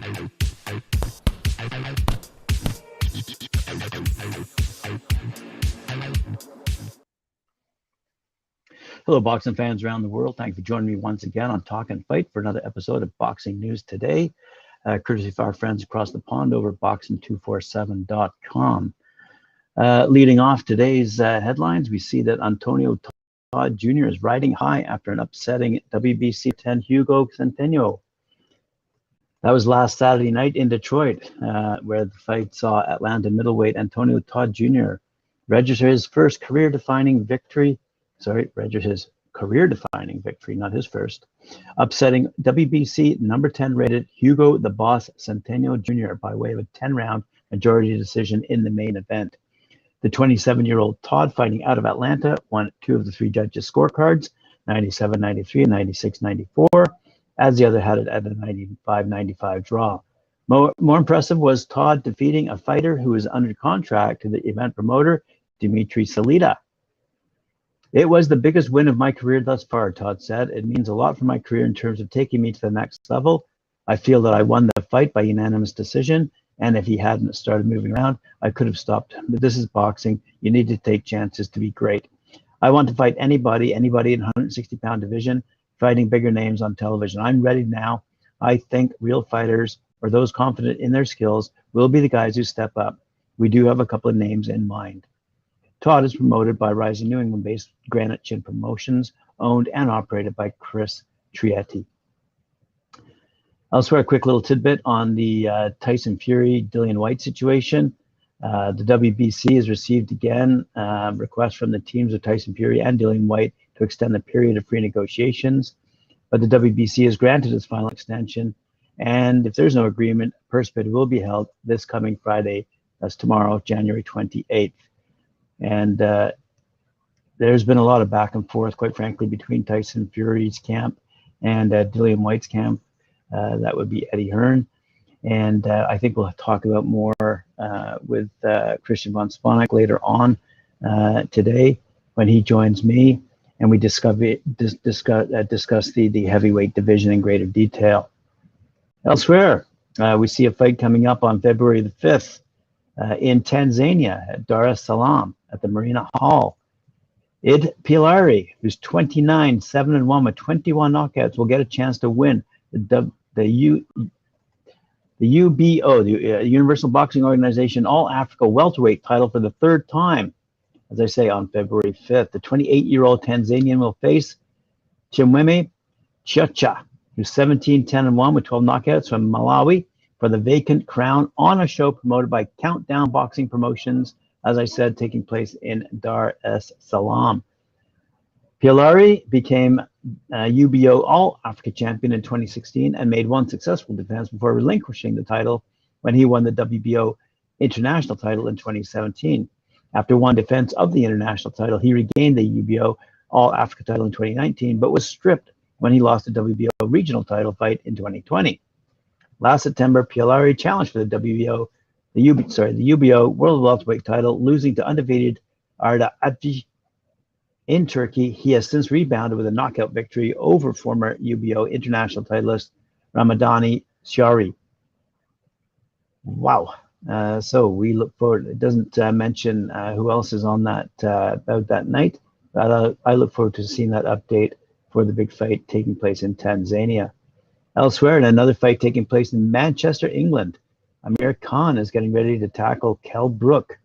Hello, boxing fans around the world. Thank you for joining me once again on Talk and Fight for another episode of Boxing News Today, courtesy of our friends across the pond over at boxing247.com. Leading off today's headlines, we see that Antonio Todd Jr. is riding high after an upsetting WBC 10 Hugo Centeno. That was last Saturday night in Detroit, where the fight saw Atlanta middleweight Antonio Todd Jr. register his first career-defining victory. Registered his career-defining victory, not his first, upsetting WBC number 10 rated Hugo the Boss Centeno Jr. by way of a 10-round majority decision in the main event. The 27-year-old Todd, fighting out of Atlanta, won 2 of the 3 judges' scorecards, 97-93 and 96-94, as the other had it at a 95-95 draw. More impressive was Todd defeating a fighter who was under contract to the event promoter, Dimitri Salita. It was the biggest win of my career thus far, Todd said. It means a lot for my career in terms of taking me to the next level. I feel that I won the fight by unanimous decision, and if he hadn't started moving around, I could have stopped him. But this is boxing. You need to take chances to be great. I want to fight anybody in 160-pound division, fighting bigger names on television. I'm ready now. I think real fighters, or those confident in their skills, will be the guys who step up. We do have a couple of names in mind. Todd is promoted by rising New England-based Granite Chin Promotions, owned and operated by Chris Trietti. Elsewhere, a quick little tidbit on the Tyson Fury, Dillian Whyte situation. The WBC has received again requests from the teams of Tyson Fury and Dillian Whyte to extend the period of free negotiations, but the WBC has granted its final extension, and if there's no agreement, a purse bid will be held this coming Friday, that's tomorrow, January 28th. And there's been a lot of back and forth, quite frankly, between Tyson Fury's camp and Dillian Whyte's camp. That would be Eddie Hearn. And I think we'll talk about more with Christian von Sponek later on today when he joins me and we discuss the heavyweight division in greater detail. Elsewhere, we see a fight coming up on February the 5th in Tanzania at Dar es Salaam at the Marina Hall. Id Pilari, who's 29, 7-1 with 21 knockouts, will get a chance to win the UBO, the Universal Boxing Organization All-Africa welterweight title for the 3rd time, as I say, on February 5th. The 28-year-old Tanzanian will face Chimwemwe Chacha, who's 17, 10-1 with 12 knockouts from Malawi, for the vacant crown on a show promoted by Countdown Boxing Promotions, as I said, taking place in Dar es Salaam. Pilari became UBO All-Africa champion in 2016 and made one successful defense before relinquishing the title when he won the WBO international title in 2017. After one defense of the international title, he regained the UBO All-Africa title in 2019, but was stripped when he lost the WBO regional title fight in 2020. Last September, Pilari challenged for the UBO World Welterweight title, losing to undefeated Arda Adji in Turkey. He has since rebounded with a knockout victory over former UBO international titleist Ramadani Shari. Wow. So we look forward. It doesn't mention who else is on that about that night, but I look forward to seeing that update for the big fight taking place in Tanzania. Elsewhere, in another fight taking place in Manchester, England, Amir Khan is getting ready to tackle Kell Brook.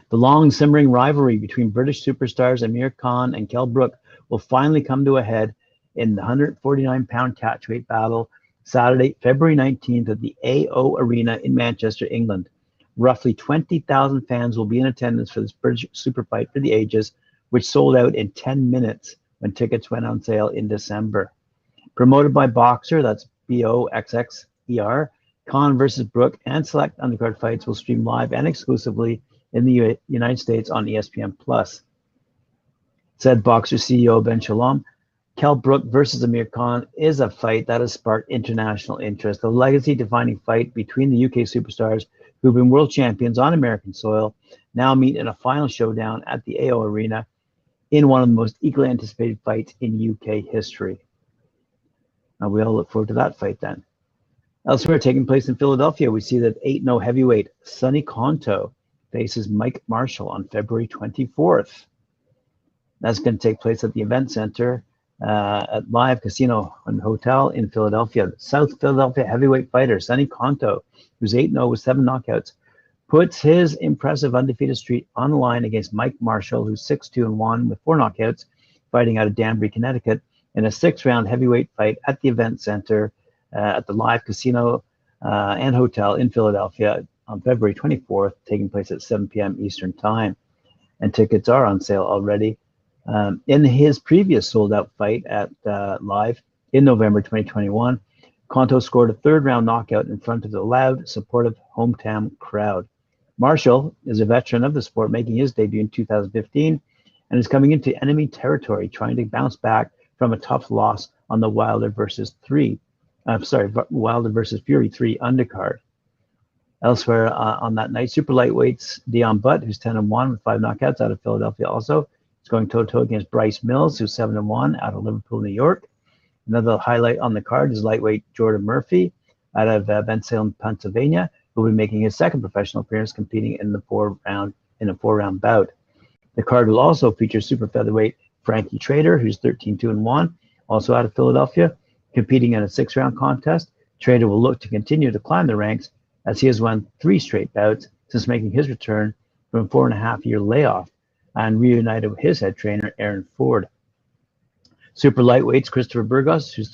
The long simmering rivalry between British superstars Amir Khan and Kell Brook will finally come to a head in the 149-pound catchweight battle Saturday, February 19th at the AO Arena in Manchester, England. Roughly 20,000 fans will be in attendance for this British super fight for the ages, which sold out in 10 minutes when tickets went on sale in December. Promoted by Boxer, that's BOXXER, Khan versus Brook and select undercard fights will stream live and exclusively in the United States on ESPN+. Said Boxer CEO Ben Shalom, Kell Brook versus Amir Khan is a fight that has sparked international interest. The legacy-defining fight between the UK superstars who've been world champions on American soil now meet in a final showdown at the AO Arena in one of the most eagerly anticipated fights in UK history. Now we all look forward to that fight then. Elsewhere, taking place in Philadelphia, we see that 8-0 heavyweight Sonny Konto faces Mike Marshall on February 24th. That's going to take place at the Event Center at Live Casino and Hotel in Philadelphia. South Philadelphia heavyweight fighter Sonny Konto, who's 8-0 with 7 knockouts, puts his impressive undefeated streak on the line against Mike Marshall, who's 6-2-1 with 4 knockouts, fighting out of Danbury, Connecticut, in a 6-round heavyweight fight at the Event Center at the Live Casino and Hotel in Philadelphia on February 24th, taking place at 7 p.m. Eastern Time. And tickets are on sale already. In his previous sold-out fight at Live in November 2021, Konto scored a 3rd-round knockout in front of the loud, supportive hometown crowd. Marshall is a veteran of the sport, making his debut in 2015, and is coming into enemy territory, trying to bounce back from a tough loss on the Wilder versus Fury 3 undercard. Elsewhere on that night, super lightweights Dion Butt, who's 10-1 with 5 knockouts out of Philadelphia, also is going toe-to-toe against Bryce Mills, who's 7-1 out of Liverpool, New York. Another highlight on the card is lightweight Jordan Murphy out of Bensalem, Pennsylvania, who will be making his 2nd professional appearance, competing in a 4-round bout. The card will also feature super featherweight Frankie Trader, who's 13-2-1, also out of Philadelphia, competing in a 6-round contest. Trader will look to continue to climb the ranks, as he has won 3 straight bouts since making his return from a 4.5-year layoff and reunited with his head trainer, Aaron Ford. Super lightweights Christopher Burgos, who's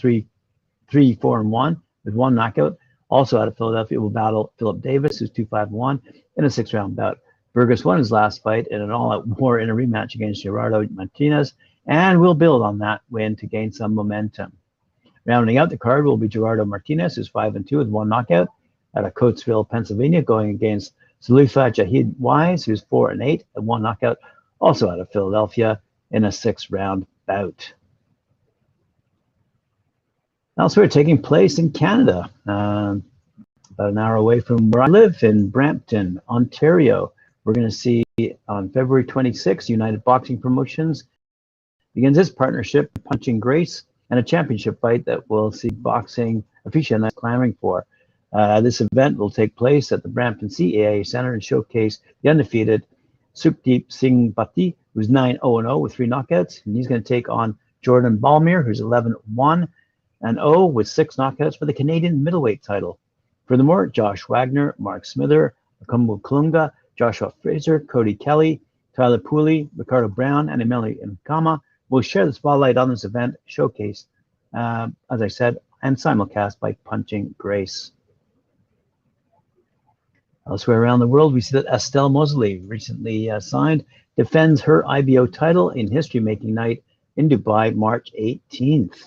3-4-1 with 1 knockout, also out of Philadelphia, will battle Philip Davis, who's 2-5-1 in a 6-round bout. Burgos won his last fight in an all-out war in a rematch against Gerardo Martinez, and will build on that win to gain some momentum. Rounding out the card will be Gerardo Martinez, who's 5-2 with 1 knockout out of Coatesville, Pennsylvania, going against Zulifa Jahid Wise, who's 4-8 and 1 knockout, also out of Philadelphia, in a 6-round bout. Elsewhere, taking place in Canada, about an hour away from where I live in Brampton, Ontario. We're going to see on February 26th, United Boxing Promotions begins its partnership with Punching Grace, and a championship fight that will see boxing aficionados clamoring for. This event will take place at the Brampton CAA Center and showcase the undefeated Sukhdeep Singh Bhatti, who's 9-0-0 with 3 knockouts, and he's going to take on Jordan Balmir, who's 11-1 and 0 with 6 knockouts for the Canadian middleweight title. Furthermore, Josh Wagner, Mark Smither, Akumbu Kulunga, Joshua Fraser, Cody Kelly, Tyler Pooley, Ricardo Brown, and Emily Nkama will share the spotlight on this event, showcased, as I said, and simulcast by Punching Grace. Elsewhere around the world, we see that Estelle Mosley, recently signed, defends her IBO title in history-making night in Dubai, March 18th.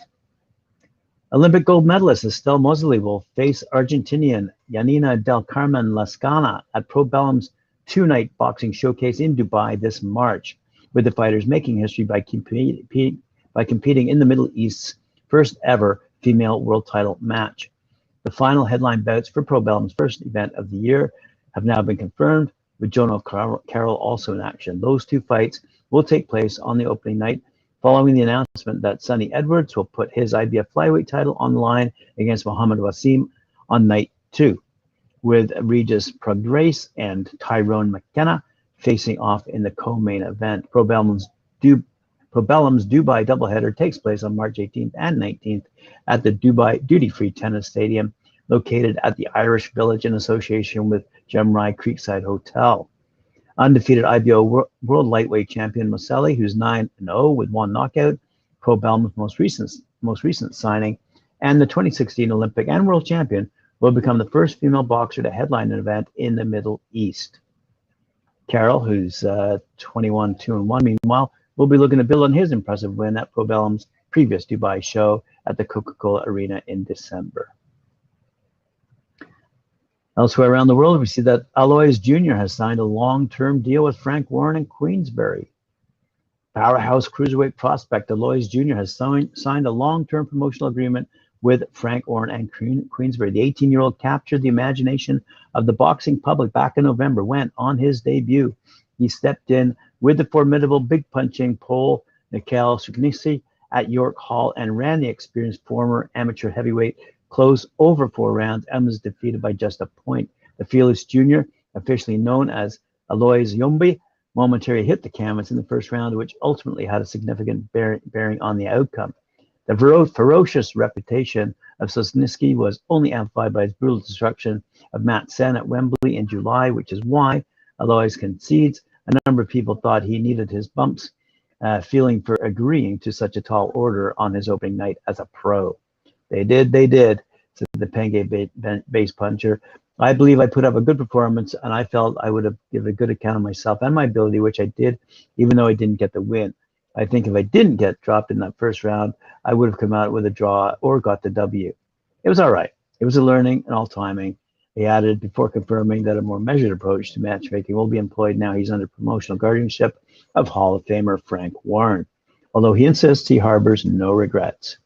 Olympic gold medalist Estelle Mosley will face Argentinian Yanina del Carmen Lascana at Pro Bellum's 2-night boxing showcase in Dubai this March, with the fighters making history by competing in the Middle East's first ever female world title match. The final headline bouts for Pro Bellum's first event of the year have now been confirmed, with Joan O'Carroll also in action. Those 2 fights will take place on the opening night, following the announcement that Sonny Edwards will put his IBF flyweight title on the line against Mohamed Wasim on night 2, with Regis Prograis and Tyrone McKenna facing off in the co-main event. Pro Bellum's Dubai doubleheader takes place on March 18th and 19th at the Dubai Duty-Free Tennis Stadium, located at the Irish Village in association with Gemrai Creekside Hotel. Undefeated IBO World Lightweight Champion Moselli, who's 9-0 with 1 knockout, Pro Bellum's most recent signing, and the 2016 Olympic and World Champion, will become the first female boxer to headline an event in the Middle East. Carroll, who's 21-2-1, meanwhile, will be looking to build on his impressive win at Pro Bellum's previous Dubai show at the Coca-Cola Arena in December. Elsewhere around the world, we see that Alois Jr. has signed a long-term deal with Frank Warren and Queensbury. Powerhouse cruiserweight prospect Alois Jr. has signed a long-term promotional agreement with Frank Warren and Queensbury. The 18-year-old captured the imagination of the boxing public back in November when, on his debut, he stepped in with the formidable big punching Pole Mikhail Suknisi at York Hall and ran the experienced former amateur heavyweight close over 4 rounds and was defeated by just a point. The Fearless Jr., officially known as Alois Yombi, momentarily hit the canvas in the first round, which ultimately had a significant bearing on the outcome. The ferocious reputation of Sosniski was only amplified by his brutal destruction of Matt Sen at Wembley in July, which is why Alois concedes. A number of people thought he needed his bumps, feeling for agreeing to such a tall order on his opening night as a pro. They did, said the Penge base puncher. I believe I put up a good performance, and I felt I would have given a good account of myself and my ability, which I did, even though I didn't get the win. I think if I didn't get dropped in that first round, I would have come out with a draw or got the W. It was all right. It was a learning and all timing. He added before confirming that a more measured approach to matchmaking will be employed now he's under promotional guardianship of Hall of Famer Frank Warren, although he insists he harbors no regrets.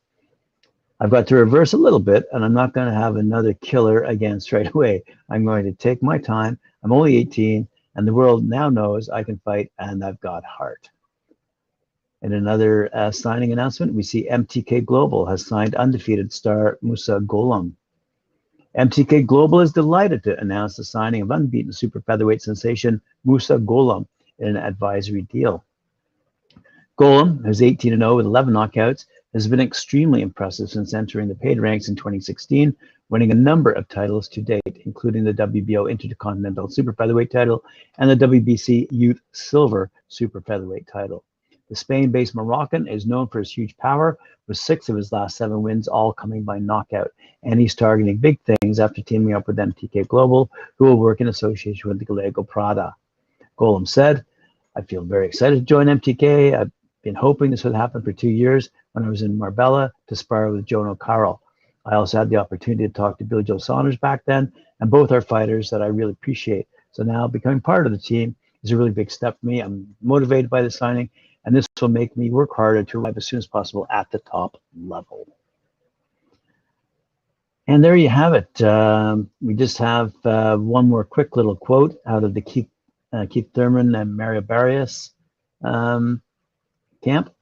I've got to reverse a little bit, and I'm not going to have another killer again straight away. I'm going to take my time. I'm only 18, and the world now knows I can fight, and I've got heart. In another signing announcement, we see MTK Global has signed undefeated star Musa Golem. MTK Global is delighted to announce the signing of unbeaten super featherweight sensation Musa Golem in an advisory deal. Golem, who's 18-0 with 11 knockouts, has been extremely impressive since entering the paid ranks in 2016, winning a number of titles to date, including the WBO Intercontinental Super Featherweight title and the WBC Youth Silver Super Featherweight title. The Spain-based Moroccan is known for his huge power, with 6 of his last 7 wins all coming by knockout, and he's targeting big things after teaming up with MTK Global, who will work in association with the Galego Prada. Golem said, I feel very excited to join MTK. I've been hoping this would happen for 2 years when I was in Marbella to spar with Joan O'Carroll. I also had the opportunity to talk to Billy Joe Saunders back then, and both are fighters that I really appreciate. So now becoming part of the team is a really big step for me. I'm motivated by the signing, and this will make me work harder to arrive as soon as possible at the top level. And there you have it. We just have one more quick little quote out of the Keith Thurman and Mario Barrios camp.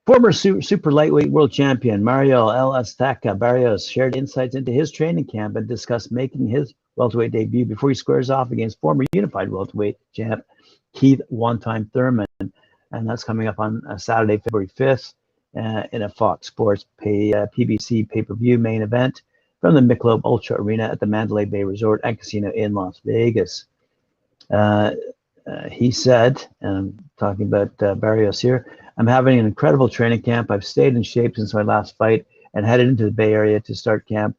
Former super lightweight world champion Mario El Azteca Barrios shared insights into his training camp and discussed making his welterweight debut before he squares off against former unified welterweight champ Keith one-time Thurman. And that's coming up on Saturday, February 5th in a Fox Sports PBC pay-per-view main event from the Michelob Ultra Arena at the Mandalay Bay Resort and Casino in Las Vegas. He said, and I'm talking about Barrios here, I'm having an incredible training camp. I've stayed in shape since my last fight and headed into the Bay Area to start camp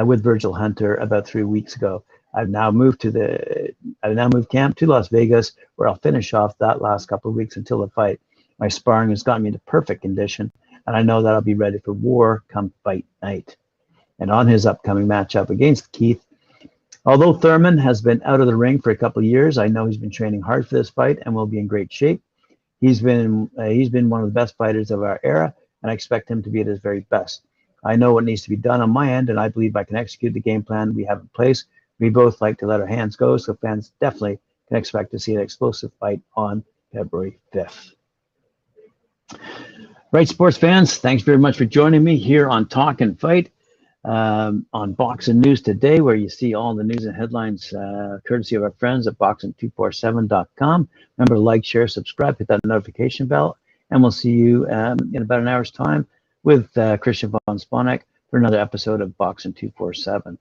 with Virgil Hunter about 3 weeks ago. I've now moved camp to Las Vegas, where I'll finish off that last couple of weeks until the fight. My sparring has gotten me into perfect condition, and I know that I'll be ready for war come fight night. And on his upcoming matchup against Keith, although Thurman has been out of the ring for a couple of years, I know he's been training hard for this fight and will be in great shape. He's been one of the best fighters of our era, and I expect him to be at his very best. I know what needs to be done on my end, and I believe I can execute the game plan we have in place. We both like to let our hands go, so fans definitely can expect to see an explosive fight on February 5th. Right, sports fans, thanks very much for joining me here on Talk and Fight on Boxing News Today, where you see all the news and headlines courtesy of our friends at boxing247.com. Remember to like, share, subscribe, hit that notification bell, and we'll see you in about an hour's time with Christian von Sponek for another episode of Boxing 247.